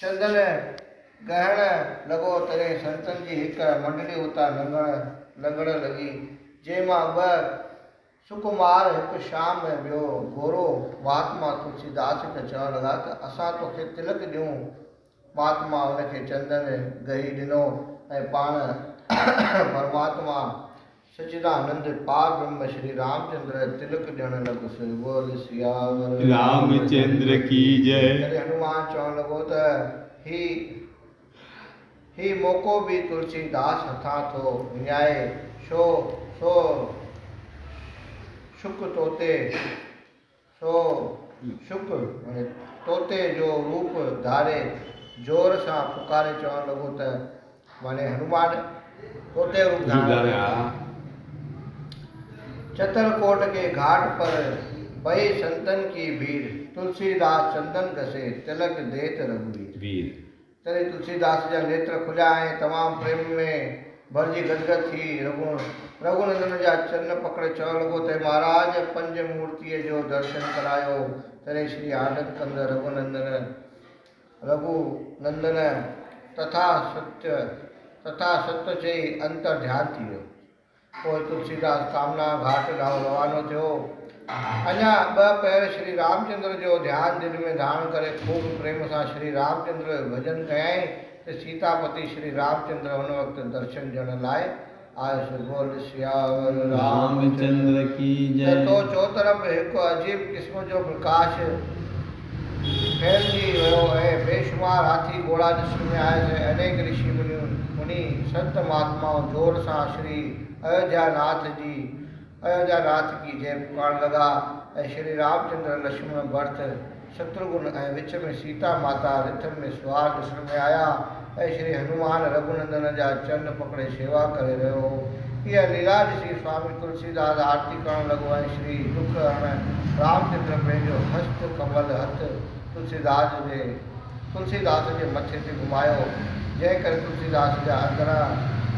चंदन गहण लॻो तॾहिं संतन जी हिक मंडली उतां लंघण लॻी, जंहिंमां ॿ सुकुमार हिकु शाम में ॿियो गोरो महात्मा तुलसीदास खे चवण लॻा त असां तोखे तिलक ॾियूं। महात्मा उनखे चंदन गही ॾिनो ऐं पाण परमात्मा सच्चिदानंद पार ब्रह्म श्री रामचंद्र तिलक ॾियण लॻुसि। बोल सियावर रामचंद्र की जय। तॾहिं हनुमान चवण लॻो त ही मौक़ो बि तुलसीदास हथां थो विञाए, सो शुक माने तोते जो रूप धारे जोर सां पुकारे चवण लॻो त माने हनुमान तोते रूप धारे चतरकोट के घाट पर भई संतन की भीड़, तुलसीदास चंदन घसे तिलक देत रघुवीर। तॾहिं तुलसीदास जा नेत्र खुलिया ऐं तमामु प्रेम में भरिजी गदगद थी रघुनंदन जा चरण पकड़े चवण लॻो त महाराज पंज मूर्तिअ जो दर्शन करायो। तॾहिं श्री आनंद कंद रघुनंदन तथा सत्य चई अंतर ध्यान थी वियो। पोइ तुलसीदास कामना घाट ॾांहुं रवानो थियो। अञा ॿ पैर श्री रामचंद्र जो ध्यानु दिलि में धारण करे ख़ूब प्रेम सां श्री रामचंद्र जो भजन कयईं त सीतापति श्री रामचंद्र हुन वक़्तु दर्शन ॾियण लाइ आयुसि। बोल सियावर रामचंद्र की जय। तो चौतरफ़ हिकु अजीब क़िस्म जो प्रकाश फैलिजी वियो ऐं बेशुमार हाथी घोड़ा ॾिसण में आयसि ऐं अनेक ऋषि मुनि संत महात्माओं जोर सां श्री अयोध्यानाथ की जय पुकारण लॻा ऐं श्री रामचंद्र लक्ष्मण भरत शत्रुघ्न ऐं विच में सीता माता रथ में सुवार ॾिसण में आया ऐं श्री हनुमान रघुनंदन जा चरण पकड़े शेवा करे रहियो। इहा लीला ॾिसी स्वामी तुलसीदास आरती करण लॻो ऐं श्री दुख हरण रामचंद्र पंहिंजो हस्त कमल हथ तुलसीदास जे मथे ते घुमायो, जंहिं करे तुलसीदास जा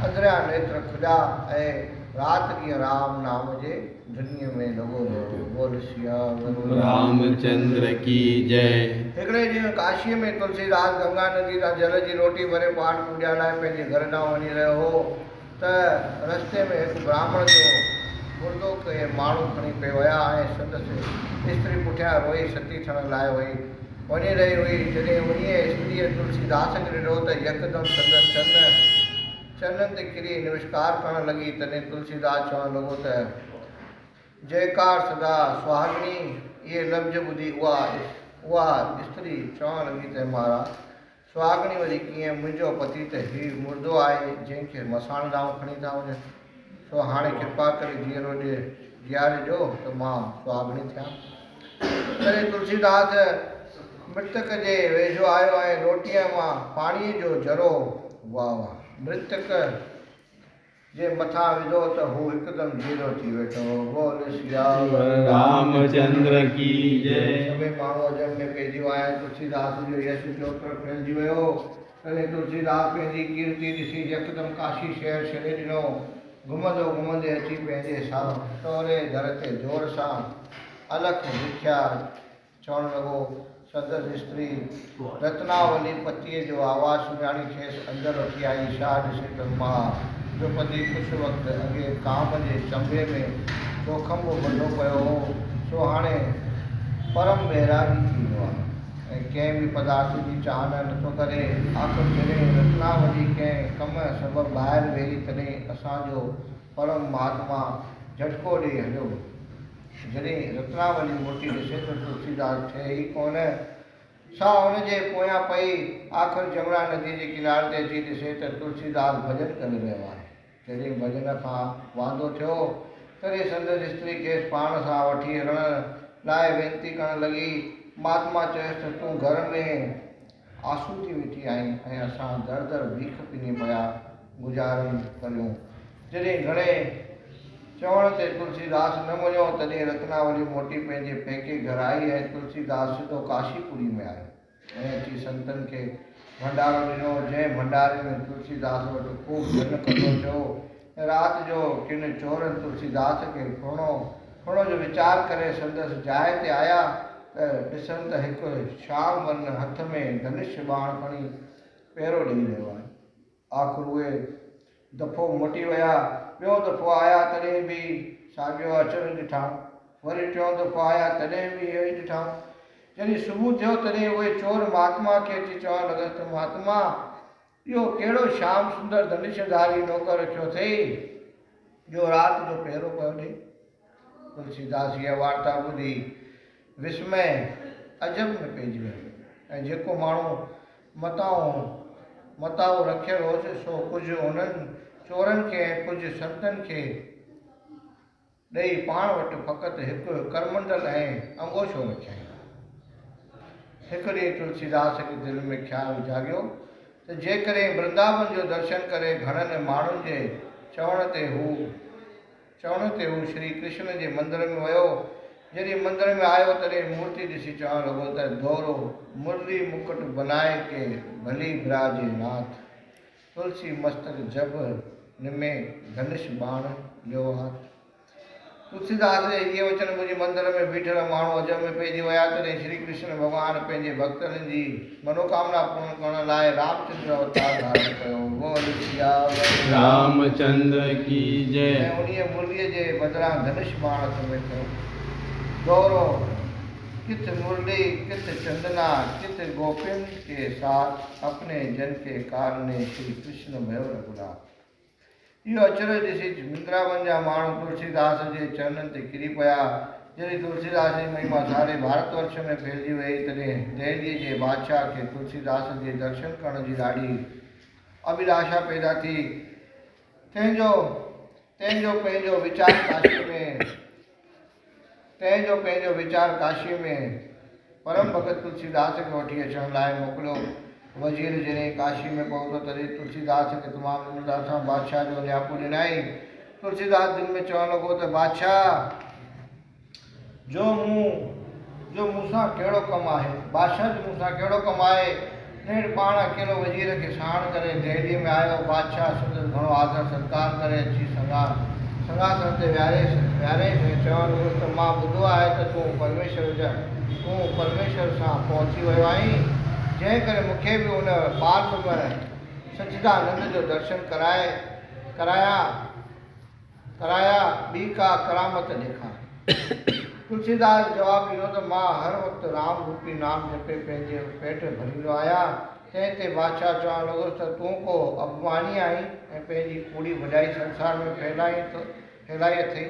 अंदरियां नेत्र खुलिया ऐं राति ॾींहुं राम नाम जे धुनीअ में लॻो रहियो। बोल सियावर रामचंद्र की जय। हिकिड़े ॾींहुं काशीअ में तुलसीदास गंगा नदी तां जल जी रोटी भरे पाठ पूॼा लाइ पंहिंजे घर ॾांहुं वञी रहियो हो त रस्ते में हिकु ब्राह्मण जो मुर्दो के माण्हू खणी पिए विया ऐं संदसि स्त्री पुठियां रोई सती थियण लाइ वञी रही हुई। जॾहिं उन स्त्रीअ तुलसीदास खे ॾिठो त यकदमि संदसि चरणनि ते किरी नमस्कार करण लॻी। तॾहिं तुलसीदास चवण लॻो त जयकार सदा सुहागिनी। इहे लफ़्ज़ ॿुधी उहा स्त्री चवण लॻी त महाराज सुहागिनी वरी कीअं, मुंहिंजो पति त हीउ मुर्दो आहे जंहिंखे मसाण ॾांहुं खणी था वञनि, सो हाणे कृपा करे जीअरो ॾियारिजो त मां सुहागिनी थियां। तॾहिं तुलसीदास मृतक जे वेझो आयो ऐं रोटीअ मां पाणीअ जो जरो मृतक जे मथां विधो त हू हिकदमि जीरो थी वेठो। बोल सियावर रामचंद्र की जय। सभई माण्हू अजब में पइजी विया ऐं तुलसीदास जो यश चोत्र फैलिजी वियो। तॾहिं तुलसीदास पंहिंजी कीर्ति ॾिसी यकदमि काशी शहर छॾे ॾिनो। घुमंदे अची पंहिंजे सहुरे दर ते जोर सां अलख भिख्या चवण लॻो। संदसि स्त्री रत्नावली पतीअ जो आवाज़ु सुञाणी खेसि अंदरि वठी आई। छा ॾिसे त मां जो पति कुझु वक़्तु अॻे काम जे चंबे में चोखंबो ॿधो पियो हो, सो हाणे परम बैरागी थी वियो आहे ऐं कंहिं बि पदार्थ जी चाहना नथो करे। आख़िर जॾहिं रत्नावली कंहिं कम सबबु ॿाहिरि वेही तॾहिं असांजो परम महात्मा झटको ॾेई हलियो। जॾहिं रत्नावली मोटी ॾिसे त तुलसीदास थिए ई कोन, सा हुनजे पोयां पई। आख़िर जमुना नदी जे किनारे ते अची ॾिसे त तुलसीदास भॼन करे रहियो आहे। जॾहिं भॼन खां वांदो थियो तॾहिं संदसि स्त्री खेसि पाण सां वठी हलण लाइ वेनती करण लॻी। महात्मा चयसि त तूं घर में आसूती वेठी आहीं ऐं असां दर भीख पिनी पिया गुज़ारन करियूं। जॾहिं घणे चवण ते तुलसीदास न मञियो तॾहिं रत्नावली मोटी पंहिंजे पेके घर आई ऐं तुलसीदास सिधो काशीपुरी में आयो ऐं अची संतनि खे भंडारो ॾिनो। जंहिं भंडारे में तुलसीदास वटि ख़ूब धन कठो थियो। राति जो किन चोरनि तुलसीदास खे खणो जो वीचार करे संदसि जाइ ते आया त ॾिसनि त हिकु श्याम वर्ण हथ में धनुष बाण खणी पहिरो ॾेई रहियो आहे। आख़िर उहे दफ़ो मोटी विया, ॿियो दफ़ो आया तॾहिं बि साॻियो अचणु ॾिठा, वरी टियों दफ़ो आया तॾहिं बि इहो ई ॾिठा। जॾहिं सुबुह थियो तॾहिं उहे चोर महात्मा खे अची चवणु लॻसि त महात्मा इहो कहिड़ो श्याम सुंदर धनुषधारी नौकर रखियो अथई जो राति जो पहिरो पियो ॾे। तुलसीदास इहा वार्ता ॿुधी विस्मय अजब में पइजी वियो ऐं जेको माण्हू मताओ रखियलु होसि सो कुझु उन्हनि चोरनि खे ऐं कुझु संतनि खे ॾेई पाण वटि फ़क़ति हिकु करमंडल ऐं अंगोछो रखियईं। हिकु ॾींहुं तुलसीदास खे दिलि में ख़्यालु जाॻियो त जेकॾहिं वृंदावन जो दर्शन करे घणनि माण्हुनि जे चवण ते हू श्री कृष्ण जे मंदर में वियो। जॾहिं मंदर में आयो तॾहिं मूर्ति ॾिसी चवणु लॻो त दोरो मुरली मुकुट बनाए के भली विराजे नाथ, तुलसी मस्तक जब निमे धनुष बाण लियो हाथ। तुलसीदास जे इहे वचन ॿुधी मंदर में बीठल माण्हू अजब में पइजी विया। तॾहिं श्री कृष्ण भॻवानु पंहिंजे भक्तनि जी मनोकामना पूर्ण करण लाइ रामचंद्र अवतार धारण कयो। बोल सियावर रामचंद्र की जय। ऐं उन्हीअ मुरलीअ जे बदिरां धनुष बाण में कयो। दोरो किथ मुरली किथ चंदना किथ गोपिन के साथ अपने जन के कारणे श्री कृष्ण भयो रघुनाथ। इहो अचरज ॾिसी वृंदावन जा माण्हू तुलसीदास जे चरणनि ते किरी पिया। जॾहिं तुलसीदास जी महिमा सारे भारतवर्ष में फैलिजी वई तॾहिं दिल्लीअ जे बादशाह खे तुलसीदास जे दर्शन करण जी ॾाढी अभिलाषा पैदा थी। तंहिंजो पंहिंजो वीचार काशी में परम भगत तुलसीदास खे वठी अचण लाइ मोकिलियो। वज़ीर जॾहिं काशी में पहुतो तॾहिं तुलसीदास खे तमामु निमरता सां बादशाह जो न्यापो ॾिनाई। तुलसीदास दिलि में चवणु लॻो त बादशाह जो मूंसां कहिड़ो कमु आहे, बादशाह जो मूंसां कहिड़ो कमु आहे। नेठि पाण अकेलो वज़ीर खे साण करे दिल्लीअ में आयो। बादशाह संदसि घणो आदर सत्कार करे अची सिंघासन ते विहारियईं ऐं चवणु लॻुसि त मां ॿुधो आहे त तूं परमेश्वर सां पहुची वियो आहीं, जंहिं करे मूंखे बि उन पार्थ सच्चिदानंद जो दर्शन कराया ॿी का करामत ॾेखार। तुलसीदास जवाबु ॾिनो त मां हर वक़्तु राम रूपी नाम जपे पंहिंजे पेट भरींदो आहियां। तंहिं ते बादशाह चवणु लॻुसि त तूं को अपमानी आहीं ऐं पंहिंजी कूड़ी वॾाई संसार में फैलाई अथई।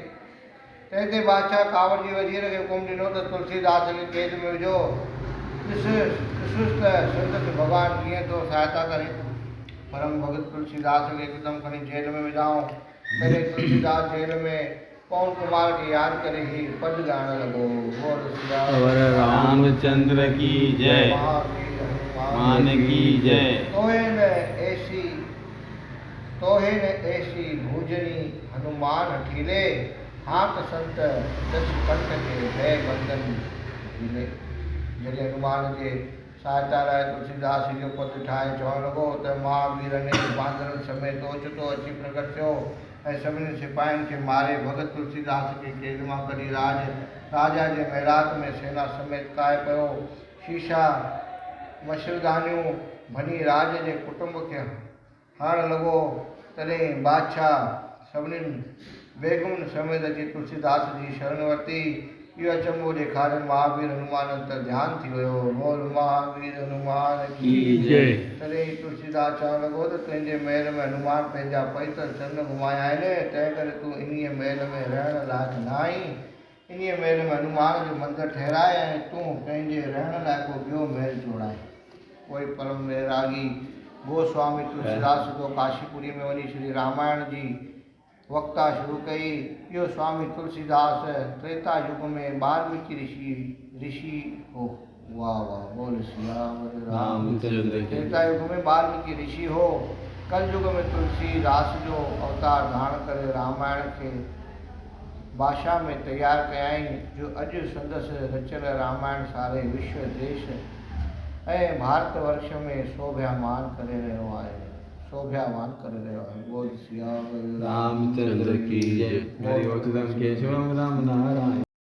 तंहिं ते बादशाह कावड़ जी वज़ीर खे हुकुम ॾिनो त तुलसीदास खे क़ैद में विझो। ॾिसुसि त संदसि भॻवानु कीअं थो सहायता करे। परम भगत तुलसीदास खे हिकदमि खणी जेल में विधाऊं। तॾहिं तुलसीदास जेल में पवन कुमार खे यादि करे ही पद ॻाइणु लॻो। बोल सियावर रामचंद्र की जय। मान की जय। तोहे न ऐसी भूजनी हनुमान ठीले, हाथ संत दस कंठ के भय बंधन ढीले। जॾहिं हनुमान जे सहायता लाइ तुलसीदास जो पद ठाहे चवणु लॻो त महावीर ने बांदरनि समेत ओचितो अची प्रकट थियो ऐं सभिनी सिपाहियुनि खे मारे भगत तुलसीदास खे क़ैद मां कढी राजा जे महिलात में सेना समेत काए पियो। शीशा मशरदानियूं भनी राज जे कुटुंब खे हणणु लॻो। तॾहिं बादशाह सभिनीनि बेगुनि समेत अची तुलसीदास जी शरण वरिती। इहो अचंभो ॾेखारे महावीर हनुमान अंतर ध्यानु थी वियो। बोल महावीर हनुमान की जय। तॾहिं तुलसीदास चवणु लॻो त तुंहिंजे महल में हनुमान पंहिंजा पवित्र चरण घुमाया आहिनि, तंहिं करे तूं इन्हीअ महल में रहण लाइक़ु न आहीं। इन्हीअ महल में हनुमान जो मंदरु ठहिराए ऐं तूं पंहिंजे रहण लाइ को ॿियो महल जोड़ाए। पोइ परम वैरागी गोस्वामी तुलसीदास सिधो काशीपुरी में वञी श्री रामायण जी वक्ता शुरू कई। इहो स्वामी तुलसीदास त्रेता युग में वाल्मीकि ऋषि हो। वाह वाह बोल सियावर रामचंद्र। त्रेता युग में वाल्मीकि ऋषि हो। कल युग में तुलसीदास जो अवतार धारण करे रामायण खे भाषा में तैयार कयाई, जो अॼु संदसि रचियल रामायण सारे विश्व देश ऐं भारतवर्ष में शोभामान करे रहियो आहे। बोल सियावर रामचंद्र की जय। हरि ओम केशवम राम नारायण।